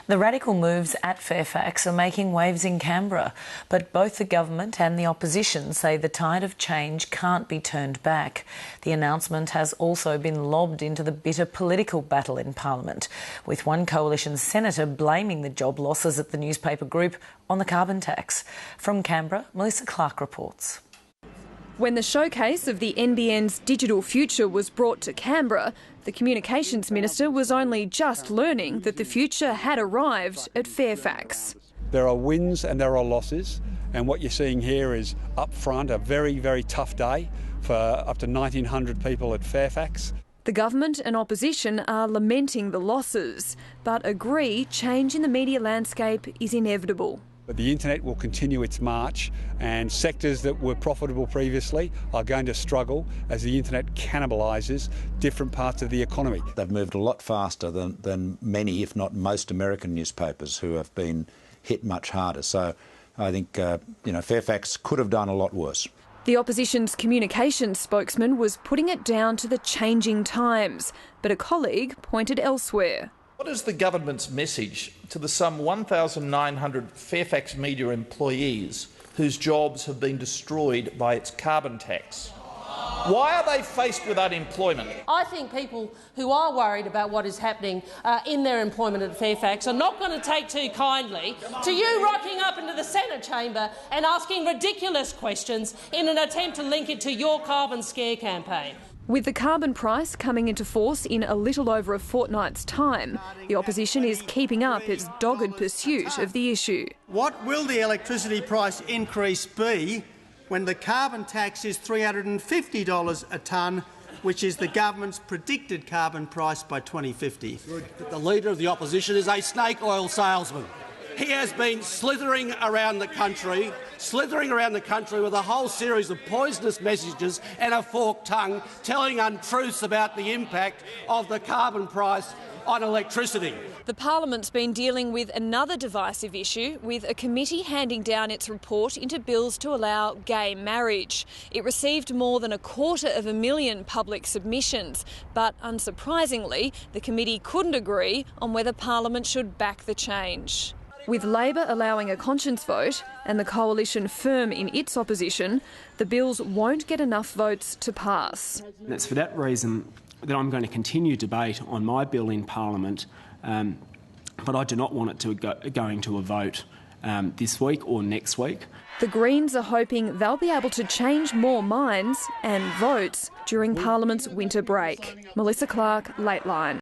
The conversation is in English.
The radical moves at Fairfax are making waves in Canberra, but both the government and the opposition say the tide of change can't be turned back. The announcement has also been lobbed into the bitter political battle in Parliament, with one coalition senator blaming the job losses at the newspaper group on the carbon tax. From Canberra, Clarke reports. When the showcase of the NBN's digital future was brought to Canberra, the Communications Minister was only just learning that the future had arrived at Fairfax. There are wins and there are losses, and what you're seeing here is up front a very, very tough day for up to 1,900 people at Fairfax. The government and opposition are lamenting the losses, but agree change in the media landscape is inevitable. But the internet will continue its march, and sectors that were profitable previously are going to struggle as the internet cannibalises different parts of the economy. They've moved a lot faster than many, if not most, American newspapers who have been hit much harder. So I think Fairfax could have done a lot worse. The opposition's communications spokesman was putting it down to the changing times, but a colleague pointed elsewhere. What is the government's message to the some 1,900 Fairfax media employees whose jobs have been destroyed by its carbon tax? Why are they faced with unemployment? I think people who are worried about what is happening in their employment at Fairfax are not going to take too kindly to you rocking up into the Senate chamber and asking ridiculous questions in an attempt to link it to your carbon scare campaign. With the carbon price coming into force in a little over a fortnight's time, the opposition is keeping up its dogged pursuit of the issue. What will the electricity price increase be when the carbon tax is $350 a tonne, which is the government's predicted carbon price by 2050? The Leader of the Opposition is a snake oil salesman. He has been slithering around the country with a whole series of poisonous messages and a forked tongue, telling untruths about the impact of the carbon price on electricity. The Parliament's been dealing with another divisive issue, with a committee handing down its report into bills to allow gay marriage. It received more than 250,000 public submissions, but unsurprisingly, the committee couldn't agree on whether Parliament should back the change. With Labor allowing a conscience vote and the coalition firm in its opposition, the bills won't get enough votes to pass. And it's for that reason that I'm going to continue debate on my bill in Parliament, but I do not want it to going to a vote this week or next week. The Greens are hoping they'll be able to change more minds and votes during Parliament's winter break. Clarke, Lateline.